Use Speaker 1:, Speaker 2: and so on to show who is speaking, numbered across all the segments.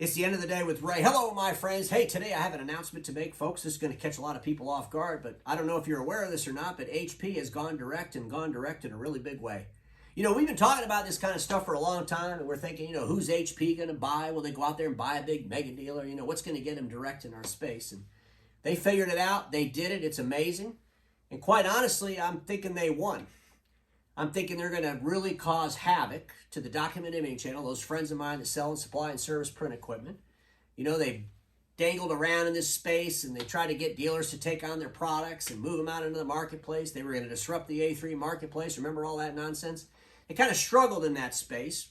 Speaker 1: It's the end of the day with Ray. Hello, my friends. Hey, today I have an announcement to make, folks. This is going to catch a lot of people off guard, but I don't know if you're aware of this or not, but HP has gone direct and gone direct in a really big way. You know, we've been talking about this kind of stuff for a long time, and we're thinking, you know, who's HP going to buy? Will they go out there and buy a big mega dealer? You know, what's going to get them direct in our space? And they figured it out. They did it. It's amazing. And quite honestly, I'm thinking they won. I'm thinking they're going to really cause havoc to the document imaging channel, those friends of mine that sell and supply and service print equipment. You know, they've dangled around in this space and they try to get dealers to take on their products and move them out into the marketplace. They were going to disrupt the A3 marketplace. Remember all that nonsense? They kind of struggled in that space.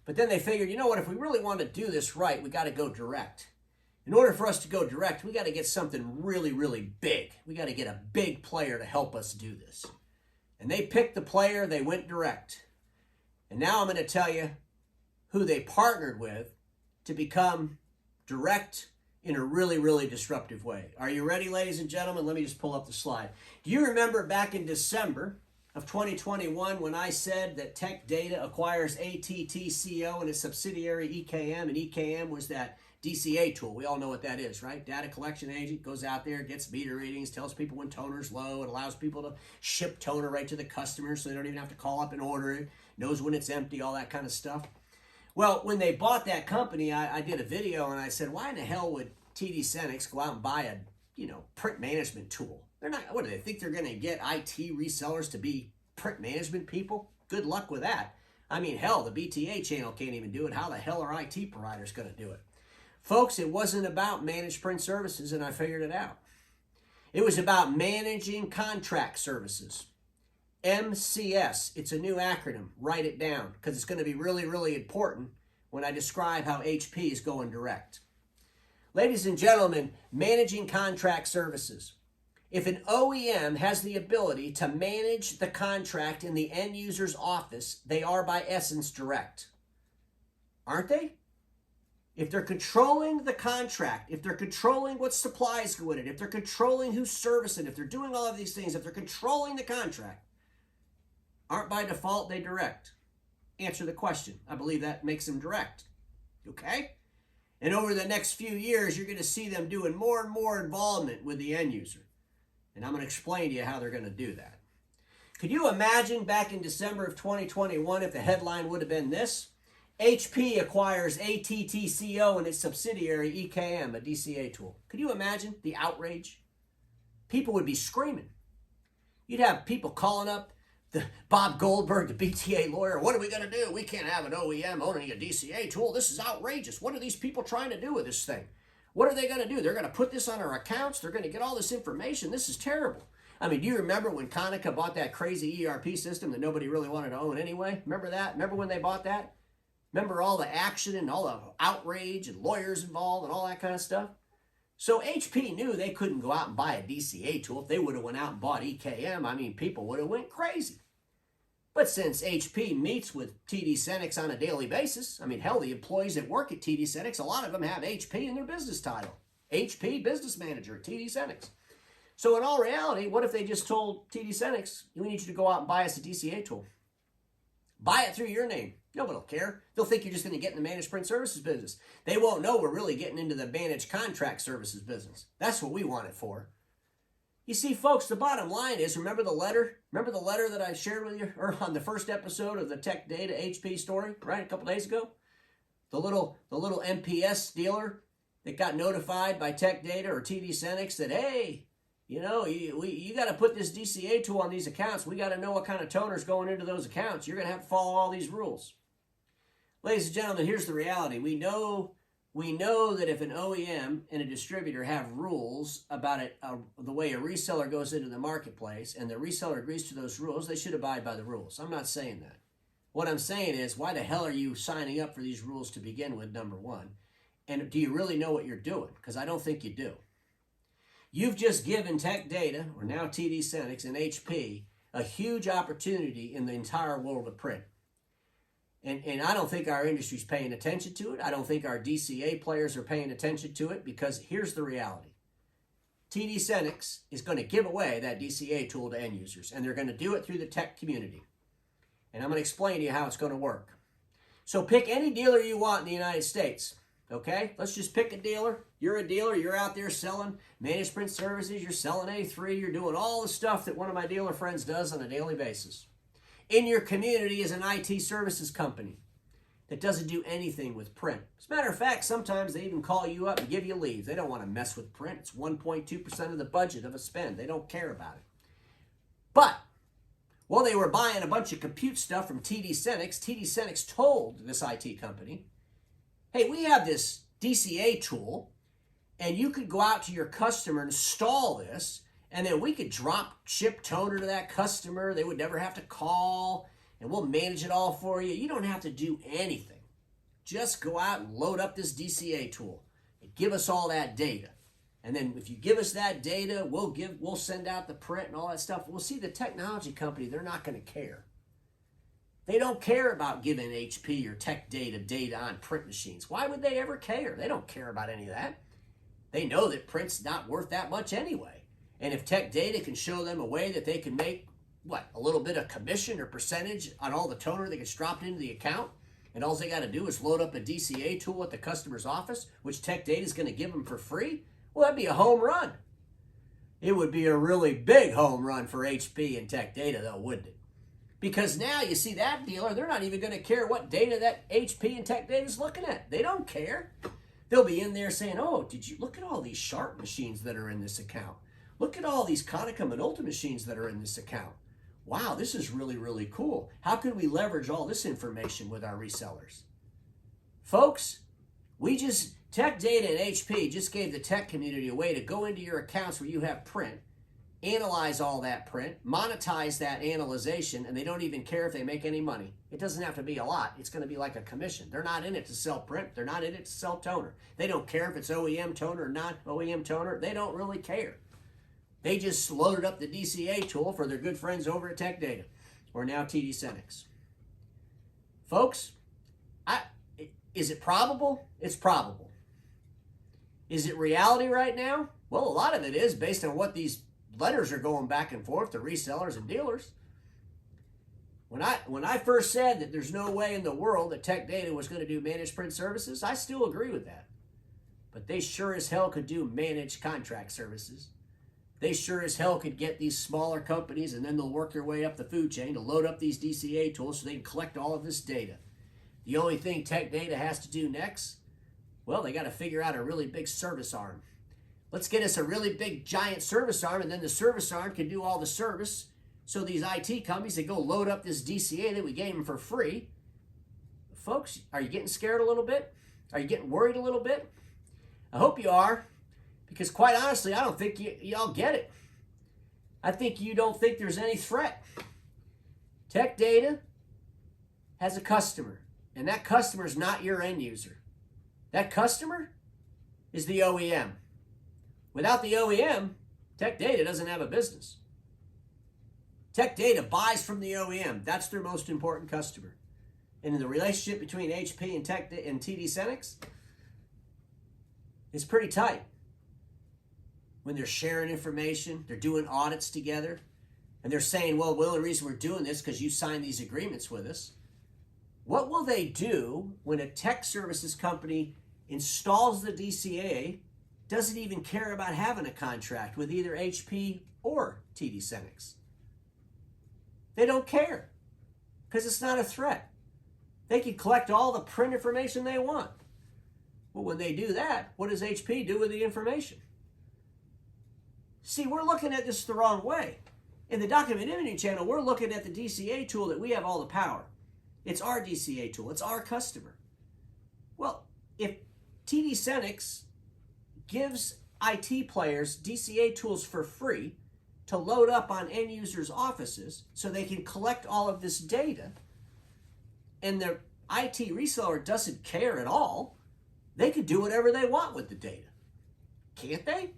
Speaker 1: But then they figured, you know what, if we really want to do this right, we got to go direct. In order for us to go direct, we got to get something really, really big. We got to get a big player to help us do this. And they picked the player, they went direct. And now I'm going to tell you who they partnered with to become direct in a really, really disruptive way. Are you ready, ladies and gentlemen? Let me just pull up the slide. Do you remember back in December of 2021 when I said that Tech Data acquires ATTCO and its subsidiary EKM, and EKM was that DCA tool? We all know what that is, right? Data collection agent goes out there, gets meter readings, tells people when toner's low. It allows people to ship toner right to the customer so they don't even have to call up and order it. Knows when it's empty, all that kind of stuff. Well, when they bought that company, I did a video and I said, why in the hell would TD Synnex go out and buy a, print management tool? They're not, what do they think they're going to get IT resellers to be print management people? Good luck with that. I mean, hell, the BTA channel can't even do it. How the hell are IT providers going to do it? Folks, it wasn't about managed print services, and I figured it out. It was about managing contract services. MCS. It's a new acronym. Write it down because it's going to be really, really important when I describe how HP is going direct. Ladies and gentlemen, managing contract services. If an OEM has the ability to manage the contract in the end user's office, they are by essence direct. Aren't they? If they're controlling the contract, if they're controlling what supplies go in it, if they're controlling who's servicing, if they're doing all of these things, if they're controlling the contract, aren't by default they direct? Answer the question. I believe that makes them direct. Okay? And over the next few years, you're going to see them doing more and more involvement with the end user. And I'm going to explain to you how they're going to do that. Could you imagine back in December of 2021 if the headline would have been this? HP acquires ATTCO and its subsidiary EKM, a DCA tool. Could you imagine the outrage? People would be screaming. You'd have people calling up the Bob Goldberg, the BTA lawyer. What are we going to do? We can't have an OEM owning a DCA tool. This is outrageous. What are these people trying to do with this thing? What are they going to do? They're going to put this on our accounts. They're going to get all this information. This is terrible. I mean, do you remember when Konica bought that crazy ERP system that nobody really wanted to own anyway? Remember that? Remember when they bought that? Remember all the action and all the outrage and lawyers involved and all that kind of stuff? So HP knew they couldn't go out and buy a DCA tool. If they would have went out and bought EKM, I mean, people would have went crazy. But since HP meets with TD Synnex on a daily basis, I mean, hell, the employees that work at TD Synnex, a lot of them have HP in their business title. HP Business Manager at TD Synnex. So in all reality, what if they just told TD Synnex, we need you to go out and buy us a DCA tool? Buy it through your name. Nobody will care. They'll think you're just going to get in the managed print services business. They won't know we're really getting into the managed contract services business. That's what we want it for. You see, folks, the bottom line is, remember the letter? Remember the letter that I shared with you on the first episode of the Tech Data HP story, right, a couple days ago? The little MPS dealer that got notified by Tech Data or TD Synnex that, hey, you know, you got to put this DCA tool on these accounts. We got to know what kind of toner's going into those accounts. You're going to have to follow all these rules. Ladies and gentlemen, here's the reality. We know that if an OEM and a distributor have rules about the way a reseller goes into the marketplace and the reseller agrees to those rules, they should abide by the rules. I'm not saying that. What I'm saying is, why the hell are you signing up for these rules to begin with, number one? And do you really know what you're doing? Because I don't think you do. You've just given Tech Data, or now TD Synnex and HP, a huge opportunity in the entire world of print. And I don't think our industry's paying attention to it. I don't think our DCA players are paying attention to it, because here's the reality. TD Synnex is going to give away that DCA tool to end users, and they're going to do it through the tech community. And I'm going to explain to you how it's going to work. So pick any dealer you want in the United States. okay? Let's just pick a dealer. You're a dealer. You're out there selling managed print services. You're selling A3. You're doing all the stuff that one of my dealer friends does on a daily basis. In your community is an IT services company that doesn't do anything with print. As a matter of fact, sometimes they even call you up and give you leads. They don't want to mess with print. It's 1.2% of the budget of a spend. They don't care about it. But, well, they were buying a bunch of compute stuff from TD Synnex. TD Synnex told this IT company, hey, we have this DCA tool, and you could go out to your customer and install this, and then we could drop ship toner to that customer. They would never have to call, and we'll manage it all for you. You don't have to do anything. Just go out and load up this DCA tool and give us all that data. And then if you give us that data, we'll send out the print and all that stuff. We'll see the technology company, they're not going to care. They don't care about giving HP or Tech data on print machines. Why would they ever care? They don't care about any of that. They know that print's not worth that much anyway. And if Tech Data can show them a way that they can make, a little bit of commission or percentage on all the toner that gets dropped into the account, and all they got to do is load up a DCA tool at the customer's office, which Tech Data is going to give them for free, well, that'd be a home run. It would be a really big home run for HP and Tech Data, though, wouldn't it? Because now you see that dealer, they're not even going to care what data that HP and Tech Data is looking at. They don't care. They'll be in there saying, oh, did you look at all these Sharp machines that are in this account? Look at all these Konica and Ulta machines that are in this account. Wow, this is really, really cool. How can we leverage all this information with our resellers? Folks, Tech Data and HP just gave the tech community a way to go into your accounts where you have print, analyze all that print, monetize that analyzation, and they don't even care if they make any money. It doesn't have to be a lot. It's going to be like a commission. They're not in it to sell print. They're not in it to sell toner. They don't care if it's OEM toner or not OEM toner. They don't really care. They just loaded up the DCA tool for their good friends over at Tech Data, or now TD Synnex. Folks, is it probable? It's probable. Is it reality right now? Well, a lot of it is based on what these letters are going back and forth to resellers and dealers. When I first said that there's no way in the world that Tech Data was going to do managed print services, I still agree with that. But they sure as hell could do managed contract services. They sure as hell could get these smaller companies, and then they'll work their way up the food chain to load up these DCA tools so they can collect all of this data. The only thing Tech Data has to do next, well, they got to figure out a really big service arm. Let's get us a really big, giant service arm, and then the service arm can do all the service. So these IT companies, they go load up this DCA that we gave them for free. Folks, are you getting scared a little bit? Are you getting worried a little bit? I hope you are, because quite honestly, I don't think y'all get it. I think you don't think there's any threat. Tech Data has a customer, and that customer is not your end user. That customer is the OEM. Without the OEM, Tech Data doesn't have a business. Tech Data buys from the OEM. That's their most important customer. And the relationship between HP and TD Synnex is pretty tight. When they're sharing information, they're doing audits together, and they're saying, well, the only reason we're doing this is because you signed these agreements with us. What will they do when a tech services company installs the DCA, doesn't even care about having a contract with either HP or TD Synnex? They don't care because it's not a threat. They can collect all the print information they want. Well, when they do that, what does HP do with the information? See, we're looking at this the wrong way. In the Document Imaging channel, we're looking at the DCA tool that we have all the power. It's our DCA tool. It's our customer. Well, if TD Synnex gives IT players DCA tools for free to load up on end users' offices so they can collect all of this data, and the IT reseller doesn't care at all, they could do whatever they want with the data. Can't they?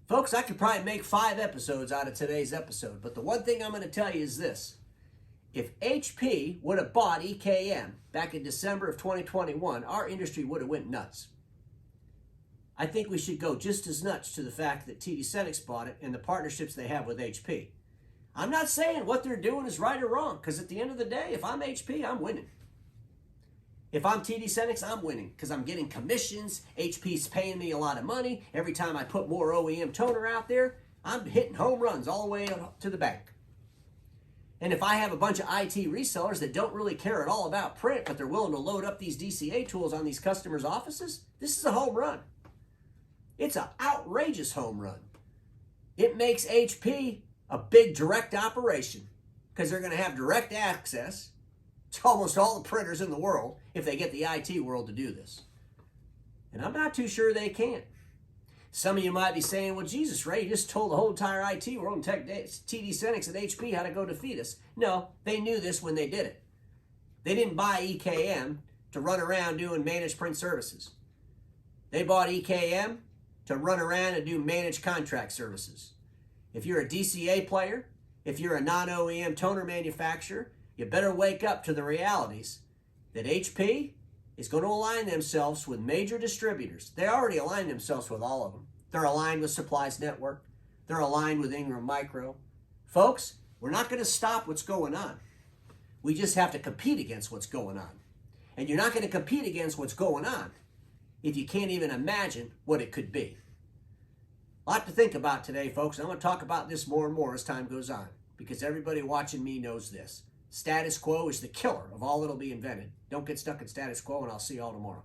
Speaker 1: Folks, I could probably make 5 episodes out of today's episode, but the one thing I'm going to tell you is this. If HP would have bought EKM back in December of 2021, our industry would have went nuts. I think we should go just as nuts to the fact that TD Synnex bought it and the partnerships they have with HP. I'm not saying what they're doing is right or wrong, because at the end of the day, if I'm HP, I'm winning. If I'm TD Synnex, I'm winning because I'm getting commissions. HP's paying me a lot of money. Every time I put more OEM toner out there, I'm hitting home runs all the way to the bank. And if I have a bunch of IT resellers that don't really care at all about print, but they're willing to load up these DCA tools on these customers' offices, this is a home run. It's an outrageous home run. It makes HP a big direct operation because they're going to have direct access to almost all the printers in the world if they get the IT world to do this. And I'm not too sure they can. Some of you might be saying, well, Jesus, Ray, you just told the whole entire IT world and TD Synnex and HP how to go defeat us. No, they knew this when they did it. They didn't buy EKM to run around doing managed print services. They bought EKM to run around and do managed contract services. If you're a DCA player, if you're a non-OEM toner manufacturer, you better wake up to the realities that HP is going to align themselves with major distributors. They already aligned themselves with all of them. They're aligned with Supplies Network. They're aligned with Ingram Micro. Folks, we're not going to stop what's going on. We just have to compete against what's going on. And you're not going to compete against what's going on if you can't even imagine what it could be. A lot to think about today, folks. I'm going to talk about this more and more as time goes on because everybody watching me knows this. Status quo is the killer of all that'll be invented. Don't get stuck in status quo, and I'll see you all tomorrow.